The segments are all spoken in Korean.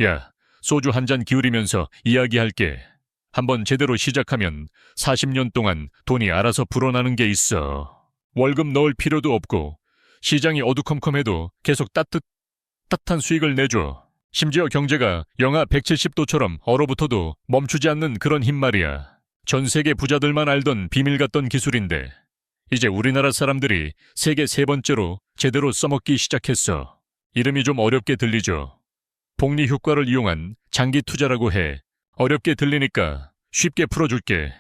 야, 소주 한 잔 기울이면서 이야기할게. 한번 제대로 시작하면 40년 동안 돈이 알아서 불어나는 게 있어. 월급 넣을 필요도 없고 시장이 어두컴컴해도 계속 따뜻한 수익을 내줘. 심지어 경제가 영하 170도처럼 얼어붙어도 멈추지 않는 그런 힘 말이야. 전 세계 부자들만 알던 비밀 같던 기술인데 이제 우리나라 사람들이 세계 세 번째로 제대로 써먹기 시작했어. 이름이 좀 어렵게 들리죠. 복리 효과를 이용한 장기 투자라고 해. 어렵게 들리니까 쉽게 풀어줄게.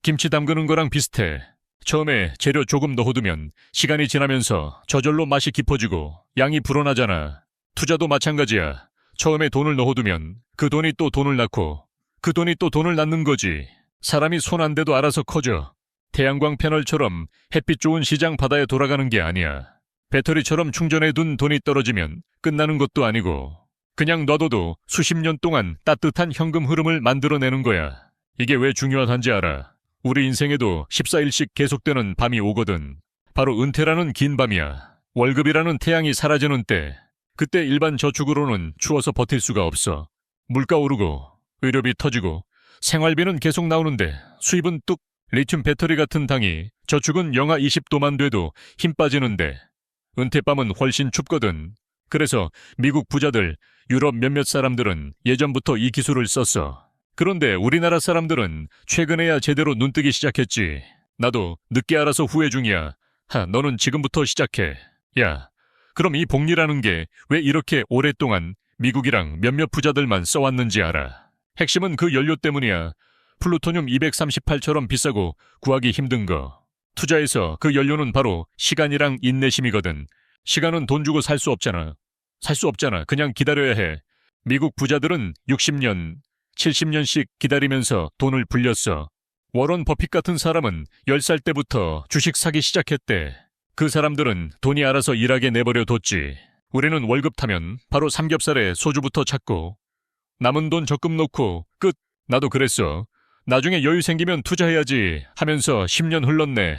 김치 담그는 거랑 비슷해. 처음에 재료 조금 넣어두면 시간이 지나면서 저절로 맛이 깊어지고 양이 불어나잖아. 투자도 마찬가지야. 처음에 돈을 넣어두면 그 돈이 또 돈을 낳고 그 돈이 또 돈을 낳는 거지. 사람이 손 안 대도 알아서 커져. 태양광 패널처럼 햇빛 좋은 시장 바다에 돌아가는 게 아니야. 배터리처럼 충전해둔 돈이 떨어지면 끝나는 것도 아니고 그냥 놔둬도 수십 년 동안 따뜻한 현금 흐름을 만들어내는 거야. 이게 왜 중요한지 알아? 우리 인생에도 14일씩 계속되는 밤이 오거든. 바로 은퇴라는 긴 밤이야. 월급이라는 태양이 사라지는 때. 그때 일반 저축으로는 추워서 버틸 수가 없어. 물가 오르고 의료비 터지고 생활비는 계속 나오는데 수입은 뚝. 리튬 배터리 같은 당이 저축은 영하 20도만 돼도 힘 빠지는데 은퇴밤은 훨씬 춥거든. 그래서 미국 부자들, 유럽 몇몇 사람들은 예전부터 이 기술을 썼어. 그런데 우리나라 사람들은 최근에야 제대로 눈뜨기 시작했지. 나도 늦게 알아서 후회 중이야. 너는 지금부터 시작해. 야, 그럼 이 복리라는 게 왜 이렇게 오랫동안 미국이랑 몇몇 부자들만 써왔는지 알아? 핵심은 그 연료 때문이야. 플루토늄 238처럼 비싸고 구하기 힘든 거. 투자에서 그 연료는 바로 시간이랑 인내심이거든. 시간은 돈 주고 살 수 없잖아. 그냥 기다려야 해. 미국 부자들은 60년, 70년씩 기다리면서 돈을 불렸어. 워런 버핏 같은 사람은 10살 때부터 주식 사기 시작했대. 그 사람들은 돈이 알아서 일하게 내버려 뒀지. 우리는 월급 타면 바로 삼겹살에 소주부터 찾고 남은 돈 적금 넣고 끝. 나도 그랬어. 나중에 여유 생기면 투자해야지 하면서 10년 흘렀네.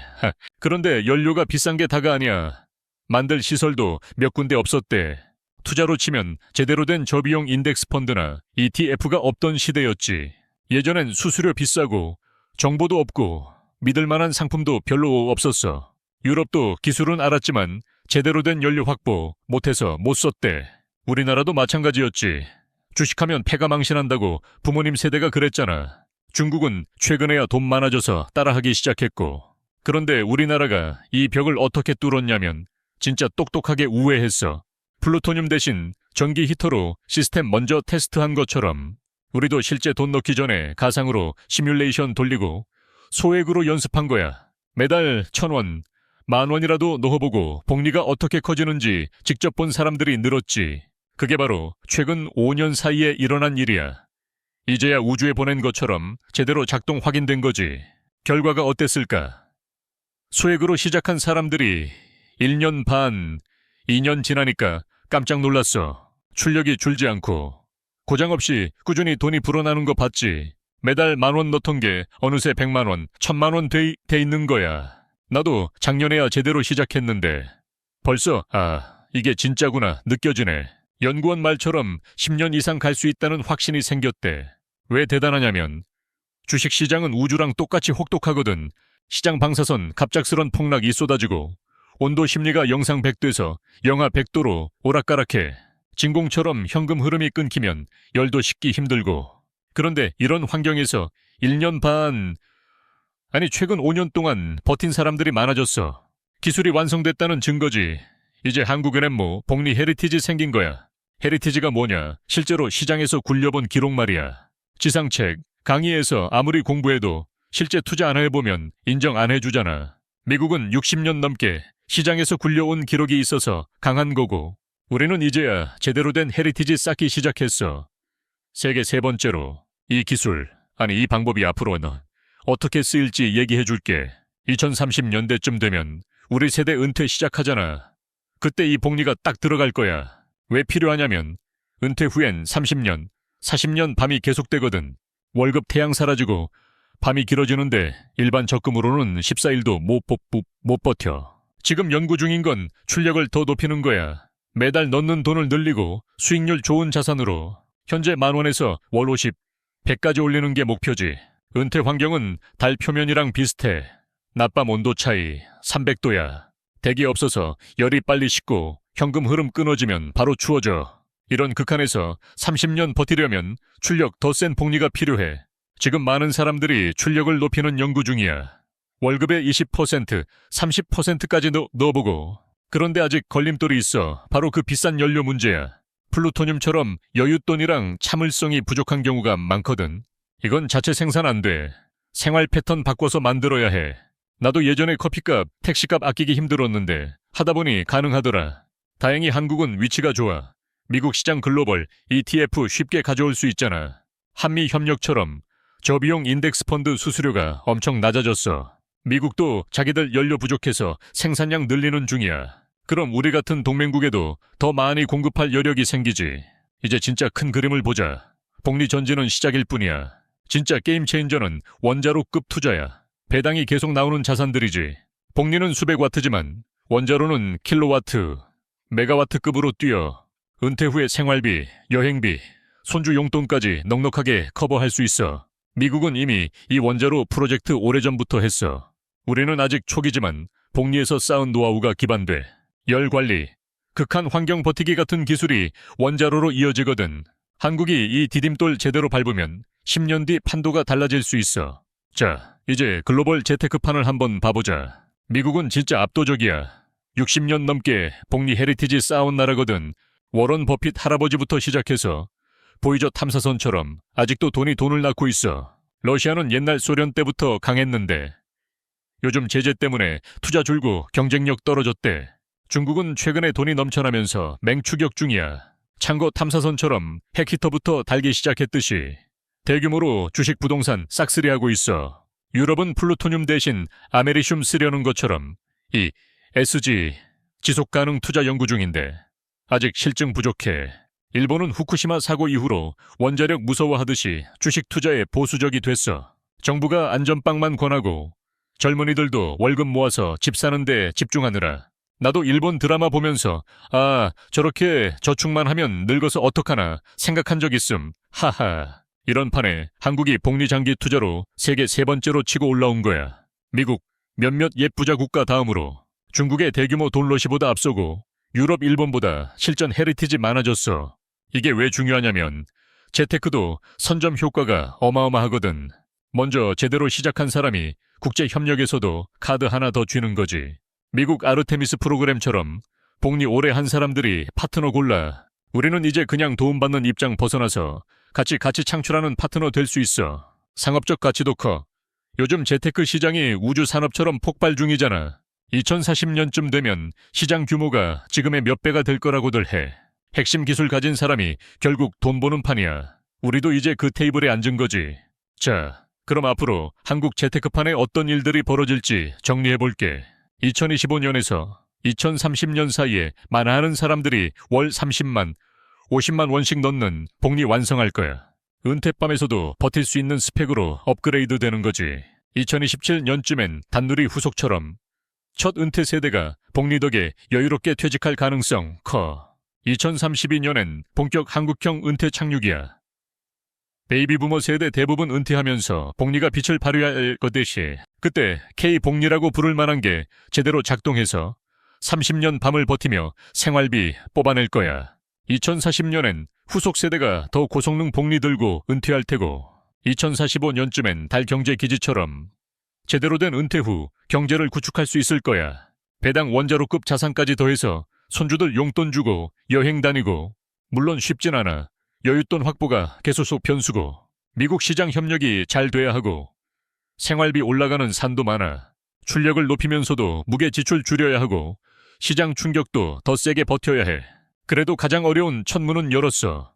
그런데 연료가 비싼 게 다가 아니야. 만들 시설도 몇 군데 없었대. 투자로 치면 제대로 된 저비용 인덱스 펀드나 ETF가 없던 시대였지. 예전엔 수수료 비싸고 정보도 없고 믿을 만한 상품도 별로 없었어. 유럽도 기술은 알았지만 제대로 된 연료 확보 못해서 못 썼대. 우리나라도 마찬가지였지. 주식하면 패가 망신한다고 부모님 세대가 그랬잖아. 중국은 최근에야 돈 많아져서 따라하기 시작했고. 그런데 우리나라가 이 벽을 어떻게 뚫었냐면 진짜 똑똑하게 우회했어. 플루토늄 대신 전기 히터로 시스템 먼저 테스트한 것처럼 우리도 실제 돈 넣기 전에 가상으로 시뮬레이션 돌리고 소액으로 연습한 거야. 매달 1,000원, 10,000원이라도 넣어보고 복리가 어떻게 커지는지 직접 본 사람들이 늘었지. 그게 바로 최근 5년 사이에 일어난 일이야. 이제야 우주에 보낸 것처럼 제대로 작동 확인된 거지. 결과가 어땠을까? 소액으로 시작한 사람들이 1년 반, 2년 지나니까 깜짝 놀랐어. 출력이 줄지 않고 고장 없이 꾸준히 돈이 불어나는 거 봤지. 매달 10,000원 넣던 게 어느새 100만원, 1,000만원 돼 있는 거야. 나도 작년에야 제대로 시작했는데 벌써 이게 진짜구나 느껴지네. 연구원 말처럼 10년 이상 갈 수 있다는 확신이 생겼대. 왜 대단하냐면 주식시장은 우주랑 똑같이 혹독하거든. 시장 방사선 갑작스런 폭락이 쏟아지고 온도 심리가 영상 100도에서 영하 100도로 오락가락해. 진공처럼 현금 흐름이 끊기면 열도 식기 힘들고. 그런데 이런 환경에서 1년 반, 최근 5년 동안 버틴 사람들이 많아졌어. 기술이 완성됐다는 증거지. 이제 한국에는 복리 헤리티지 생긴 거야. 헤리티지가 뭐냐? 실제로 시장에서 굴려본 기록 말이야. 지상책, 강의에서 아무리 공부해도 실제 투자 안 해보면 인정 안 해주잖아. 미국은 60년 넘게 시장에서 굴려온 기록이 있어서 강한 거고 우리는 이제야 제대로 된 헤리티지 쌓기 시작했어. 세계 세 번째로 이 기술, 이 방법이 앞으로는 어떻게 쓰일지 얘기해줄게. 2030년대쯤 되면 우리 세대 은퇴 시작하잖아. 그때 이 복리가 딱 들어갈 거야. 왜 필요하냐면 은퇴 후엔 30년, 40년 밤이 계속되거든. 월급 태양 사라지고 밤이 길어지는데 일반 적금으로는 14일도 못 버텨. 지금 연구 중인 건 출력을 더 높이는 거야. 매달 넣는 돈을 늘리고 수익률 좋은 자산으로 현재 10,000원에서 월 50, 100까지 올리는 게 목표지. 은퇴 환경은 달 표면이랑 비슷해. 낮밤 온도 차이 300도야. 대기 없어서 열이 빨리 식고 현금 흐름 끊어지면 바로 추워져. 이런 극한에서 30년 버티려면 출력 더 센 복리가 필요해. 지금 많은 사람들이 출력을 높이는 연구 중이야. 월급의 20%, 30%까지 넣어보고. 그런데 아직 걸림돌이 있어. 바로 그 비싼 연료 문제야. 플루토늄처럼 여윳돈이랑 참을성이 부족한 경우가 많거든. 이건 자체 생산 안 돼. 생활 패턴 바꿔서 만들어야 해. 나도 예전에 커피값, 택시값 아끼기 힘들었는데 하다 보니 가능하더라. 다행히 한국은 위치가 좋아. 미국 시장 글로벌 ETF 쉽게 가져올 수 있잖아. 한미 협력처럼 저비용 인덱스 펀드 수수료가 엄청 낮아졌어. 미국도 자기들 연료 부족해서 생산량 늘리는 중이야. 그럼 우리 같은 동맹국에도 더 많이 공급할 여력이 생기지. 이제 진짜 큰 그림을 보자. 복리 전진은 시작일 뿐이야. 진짜 게임 체인저는 원자로급 투자야. 배당이 계속 나오는 자산들이지. 복리는 수백 와트지만 원자로는 킬로와트, 메가와트급으로 뛰어. 은퇴 후의 생활비, 여행비, 손주 용돈까지 넉넉하게 커버할 수 있어. 미국은 이미 이 원자로 프로젝트 오래전부터 했어. 우리는 아직 초기지만 복리에서 쌓은 노하우가 기반돼. 열 관리, 극한 환경 버티기 같은 기술이 원자로로 이어지거든. 한국이 이 디딤돌 제대로 밟으면 10년 뒤 판도가 달라질 수 있어. 자, 이제 글로벌 재테크판을 한번 봐보자. 미국은 진짜 압도적이야. 60년 넘게 복리 헤리티지 쌓아온 나라거든. 워런 버핏 할아버지부터 시작해서 보이저 탐사선처럼 아직도 돈이 돈을 낳고 있어. 러시아는 옛날 소련 때부터 강했는데 요즘 제재 때문에 투자 줄고 경쟁력 떨어졌대. 중국은 최근에 돈이 넘쳐나면서 맹추격 중이야. 참고 탐사선처럼 핵히터부터 달기 시작했듯이 대규모로 주식 부동산 싹쓸이하고 있어. 유럽은 플루토늄 대신 아메리슘 쓰려는 것처럼 이 SG 지속가능 투자 연구 중인데 아직 실증 부족해. 일본은 후쿠시마 사고 이후로 원자력 무서워하듯이 주식 투자에 보수적이 됐어. 정부가 안전빵만 권하고 젊은이들도 월급 모아서 집 사는 데 집중하느라. 나도 일본 드라마 보면서 저렇게 저축만 하면 늙어서 어떡하나 생각한 적 있음. 하하. 이런 판에 한국이 복리장기 투자로 세계 3번째로 치고 올라온 거야. 미국 몇몇 옛부자 국가 다음으로 중국의 대규모 돈러시보다 앞서고 유럽, 일본보다 실전 헤리티지 많아졌어. 이게 왜 중요하냐면 재테크도 선점 효과가 어마어마하거든. 먼저 제대로 시작한 사람이 국제 협력에서도 카드 하나 더 쥐는 거지. 미국 아르테미스 프로그램처럼 복리 오래 한 사람들이 파트너 골라. 우리는 이제 그냥 도움받는 입장 벗어나서 같이 창출하는 파트너 될 수 있어. 상업적 가치도 커. 요즘 재테크 시장이 우주 산업처럼 폭발 중이잖아. 2040년쯤 되면 시장 규모가 지금의 몇 배가 될 거라고들 해. 핵심 기술 가진 사람이 결국 돈 버는 판이야. 우리도 이제 그 테이블에 앉은 거지. 자, 그럼 앞으로 한국 재테크판에 어떤 일들이 벌어질지 정리해볼게. 2025년에서 2030년 사이에 많은 사람들이 월 30만, 50만 원씩 넣는 복리 완성할 거야. 은퇴밤에서도 버틸 수 있는 스펙으로 업그레이드 되는 거지. 2027년쯤엔 단누리 후속처럼 첫 은퇴 세대가 복리 덕에 여유롭게 퇴직할 가능성 커. 2032년엔 본격 한국형 은퇴 착륙이야. 베이비부머 세대 대부분 은퇴하면서 복리가 빛을 발휘할 것듯이 그때 K복리라고 부를 만한 게 제대로 작동해서 30년 밤을 버티며 생활비 뽑아낼 거야. 2040년엔 후속 세대가 더 고성능 복리 들고 은퇴할 테고 2045년쯤엔 달 경제 기지처럼 제대로 된 은퇴 후 경제를 구축할 수 있을 거야. 배당 원자로급 자산까지 더해서 손주들 용돈 주고 여행 다니고 물론 쉽진 않아. 여윳돈 확보가 계속 변수고 미국 시장 협력이 잘 돼야 하고 생활비 올라가는 산도 많아. 출력을 높이면서도 무게 지출 줄여야 하고 시장 충격도 더 세게 버텨야 해. 그래도 가장 어려운 첫 문은 열었어.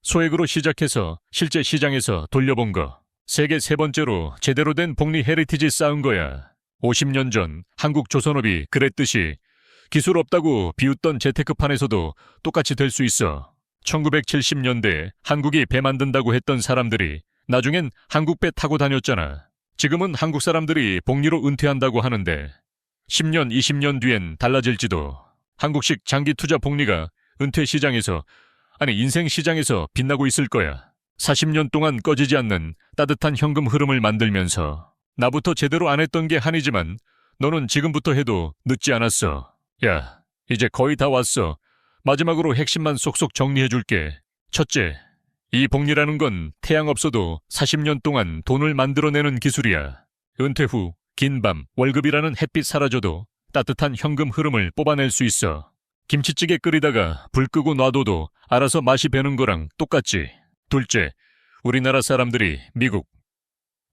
소액으로 시작해서 실제 시장에서 돌려본 거. 세계 3번째로 제대로 된 복리 헤리티지 쌓은 거야. 50년 전 한국 조선업이 그랬듯이 기술 없다고 비웃던 재테크판에서도 똑같이 될 수 있어. 1970년대 한국이 배 만든다고 했던 사람들이 나중엔 한국 배 타고 다녔잖아. 지금은 한국 사람들이 복리로 은퇴한다고 하는데 10년, 20년 뒤엔 달라질지도. 한국식 장기 투자 복리가 은퇴 시장에서 아니 인생 시장에서 빛나고 있을 거야. 40년 동안 꺼지지 않는 따뜻한 현금 흐름을 만들면서 나부터 제대로 안 했던 게 한이지만 너는 지금부터 해도 늦지 않았어. 야, 이제 거의 다 왔어. 마지막으로 핵심만 쏙쏙 정리해줄게. 첫째, 이 복리라는 건 태양 없어도 40년 동안 돈을 만들어내는 기술이야. 은퇴 후 긴 밤 월급이라는 햇빛 사라져도 따뜻한 현금 흐름을 뽑아낼 수 있어. 김치찌개 끓이다가 불 끄고 놔둬도 알아서 맛이 배는 거랑 똑같지. 둘째, 우리나라 사람들이 미국,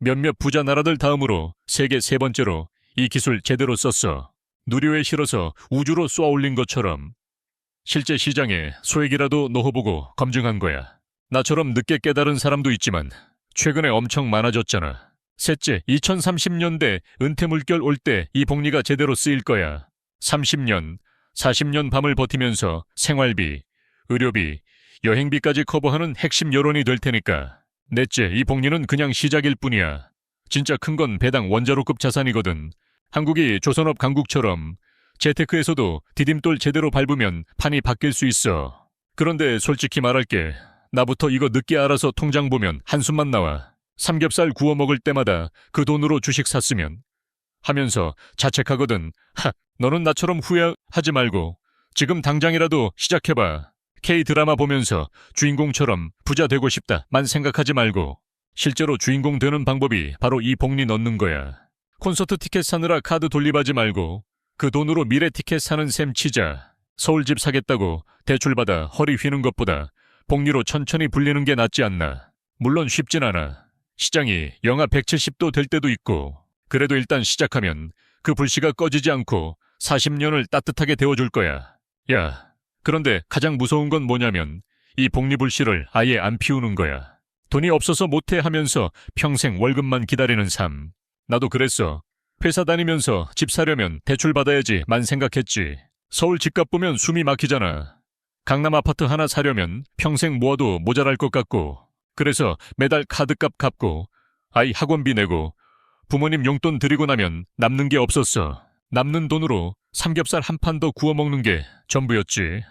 몇몇 부자 나라들 다음으로 세계 세 번째로 이 기술 제대로 썼어. 누리호에 실어서 우주로 쏘아 올린 것처럼. 실제 시장에 소액이라도 넣어보고 검증한 거야. 나처럼 늦게 깨달은 사람도 있지만 최근에 엄청 많아졌잖아. 셋째, 2030년대 은퇴 물결 올 때 이 복리가 제대로 쓰일 거야. 30년, 40년 밤을 버티면서 생활비, 의료비, 여행비까지 커버하는 핵심 여론이 될 테니까. 넷째, 이 복리는 그냥 시작일 뿐이야. 진짜 큰 건 배당 원자로급 자산이거든. 한국이 조선업 강국처럼 재테크에서도 디딤돌 제대로 밟으면 판이 바뀔 수 있어. 그런데 솔직히 말할게. 나부터 이거 늦게 알아서 통장 보면 한숨만 나와. 삼겹살 구워 먹을 때마다 그 돈으로 주식 샀으면 하면서 자책하거든. 너는 나처럼 후회하지 말고 지금 당장이라도 시작해봐. K-드라마 보면서 주인공처럼 부자 되고 싶다만 생각하지 말고 실제로 주인공 되는 방법이 바로 이 복리 넣는 거야. 콘서트 티켓 사느라 카드 돌림하지 말고 그 돈으로 미래 티켓 사는 셈 치자. 서울집 사겠다고 대출받아 허리 휘는 것보다 복리로 천천히 불리는 게 낫지 않나. 물론 쉽진 않아. 시장이 영하 170도 될 때도 있고 그래도 일단 시작하면 그 불씨가 꺼지지 않고 40년을 따뜻하게 데워줄 거야. 야, 그런데 가장 무서운 건 뭐냐면 이 복리 불씨를 아예 안 피우는 거야. 돈이 없어서 못해 하면서 평생 월급만 기다리는 삶. 나도 그랬어. 회사 다니면서 집 사려면 대출 받아야지만 생각했지. 서울 집값 보면 숨이 막히잖아. 강남 아파트 하나 사려면 평생 모아도 모자랄 것 같고 그래서 매달 카드값 갚고 아이 학원비 내고 부모님 용돈 드리고 나면 남는 게 없었어. 남는 돈으로 삼겹살 한 판 더 구워 먹는 게 전부였지.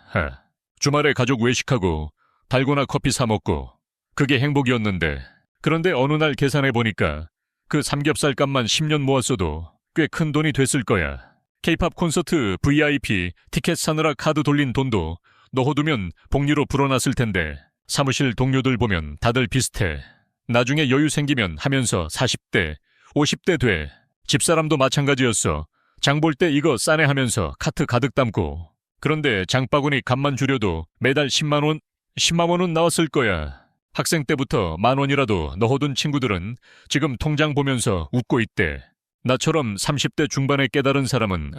주말에 가족 외식하고 달고나 커피 사 먹고 그게 행복이었는데 그런데 어느 날 계산해 보니까 그 삼겹살 값만 10년 모았어도 꽤 큰 돈이 됐을 거야. K-팝 콘서트 VIP 티켓 사느라 카드 돌린 돈도 넣어두면 복리로 불어났을 텐데 사무실 동료들 보면 다들 비슷해. 나중에 여유 생기면 하면서 40대, 50대 돼. 집사람도 마찬가지였어. 장 볼 때 이거 싸네 하면서 카트 가득 담고. 그런데 장바구니 값만 줄여도 매달 10만 원은 나왔을 거야. 학생 때부터 10,000원이라도 넣어둔 친구들은 지금 통장 보면서 웃고 있대. 나처럼 30대 중반에 깨달은 사람은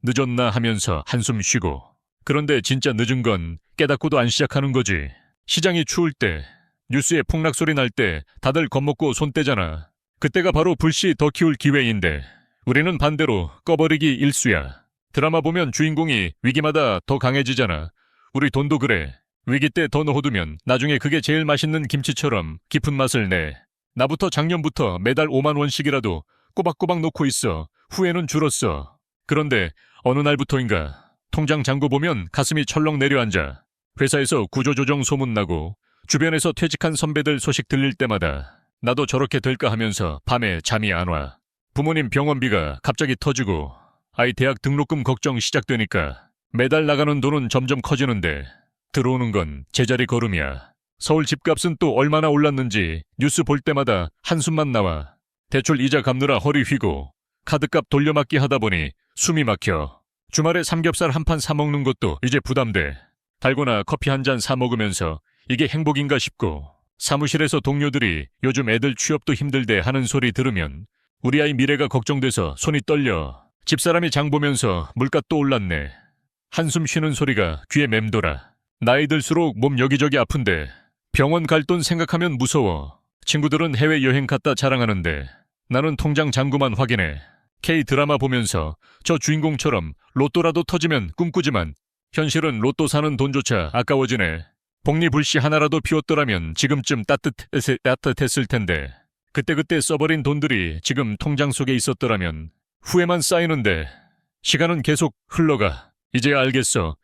늦었나 하면서 한숨 쉬고. 그런데 진짜 늦은 건 깨닫고도 안 시작하는 거지. 시장이 추울 때, 뉴스에 폭락 소리 날 때 다들 겁먹고 손 떼잖아. 그때가 바로 불씨 더 키울 기회인데 우리는 반대로 꺼버리기 일수야. 드라마 보면 주인공이 위기마다 더 강해지잖아. 우리 돈도 그래. 위기 때 더 넣어두면 나중에 그게 제일 맛있는 김치처럼 깊은 맛을 내. 나부터 작년부터 매달 5만 원씩이라도 꼬박꼬박 놓고 있어. 후회는 줄었어. 그런데 어느 날부터인가 통장 잔고 보면 가슴이 철렁 내려앉아. 회사에서 구조조정 소문나고 주변에서 퇴직한 선배들 소식 들릴 때마다 나도 저렇게 될까 하면서 밤에 잠이 안 와. 부모님 병원비가 갑자기 터지고 아이 대학 등록금 걱정 시작되니까 매달 나가는 돈은 점점 커지는데 들어오는 건 제자리 걸음이야. 서울 집값은 또 얼마나 올랐는지 뉴스 볼 때마다 한숨만 나와. 대출 이자 갚느라 허리 휘고 카드값 돌려막기 하다 보니 숨이 막혀. 주말에 삼겹살 한 판 사 먹는 것도 이제 부담돼. 달고나 커피 한 잔 사 먹으면서 이게 행복인가 싶고 사무실에서 동료들이 요즘 애들 취업도 힘들대 하는 소리 들으면 우리 아이 미래가 걱정돼서 손이 떨려. 집사람이 장 보면서 물가 또 올랐네. 한숨 쉬는 소리가 귀에 맴돌아. 나이 들수록 몸 여기저기 아픈데 병원 갈 돈 생각하면 무서워. 친구들은 해외여행 갔다 자랑하는데 나는 통장 잔고만 확인해. K-드라마 보면서 저 주인공처럼 로또라도 터지면 꿈꾸지만 현실은 로또 사는 돈조차 아까워지네. 복리불씨 하나라도 피웠더라면 지금쯤 따뜻했을 텐데 그때그때 써버린 돈들이 지금 통장 속에 있었더라면 후회만 쌓이는데 시간은 계속 흘러가. 이제야 알겠어.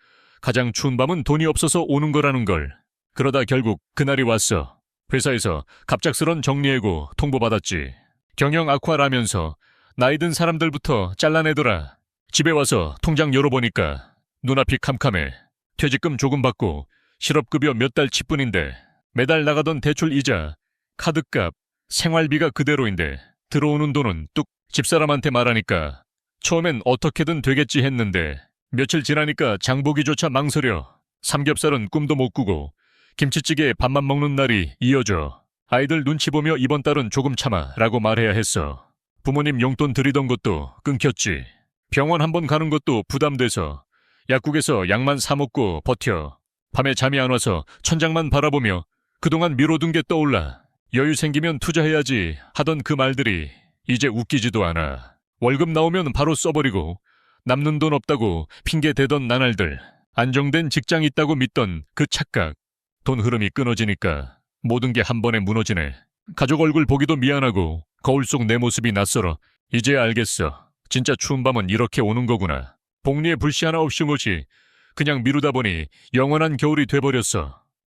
가장 추운 밤은 돈이 없어서 오는 거라는 걸. 그러다 결국 그날이 왔어. 회사에서 갑작스런 정리해고 통보받았지. 경영 악화라면서 나이 든 사람들부터 잘라내더라. 집에 와서 통장 열어보니까 눈앞이 캄캄해. 퇴직금 조금 받고 실업급여 몇 달치 뿐인데 매달 나가던 대출 이자, 카드값, 생활비가 그대로인데 들어오는 돈은 뚝. 집사람한테 말하니까 처음엔 어떻게든 되겠지 했는데 며칠 지나니까 장보기조차 망설여. 삼겹살은 꿈도 못 꾸고 김치찌개에 밥만 먹는 날이 이어져. 아이들 눈치 보며 이번 달은 조금 참아 라고 말해야 했어. 부모님 용돈 드리던 것도 끊겼지. 병원 한번 가는 것도 부담돼서 약국에서 약만 사 먹고 버텨. 밤에 잠이 안 와서 천장만 바라보며 그동안 미뤄둔 게 떠올라. 여유 생기면 투자해야지 하던 그 말들이 이제 웃기지도 않아. 월급 나오면 바로 써버리고 남는 돈 없다고 핑계 대던 나날들. 안정된 직장 있다고 믿던 그 착각. 돈 흐름이 끊어지니까 모든 게 한 번에 무너지네. 가족 얼굴 보기도 미안하고 거울 속 내 모습이 낯설어. 이제야 알겠어. 진짜 추운 밤은 이렇게 오는 거구나. 복리에 불씨 하나 없이 못이 그냥 미루다 보니 영원한 겨울이 돼버렸어.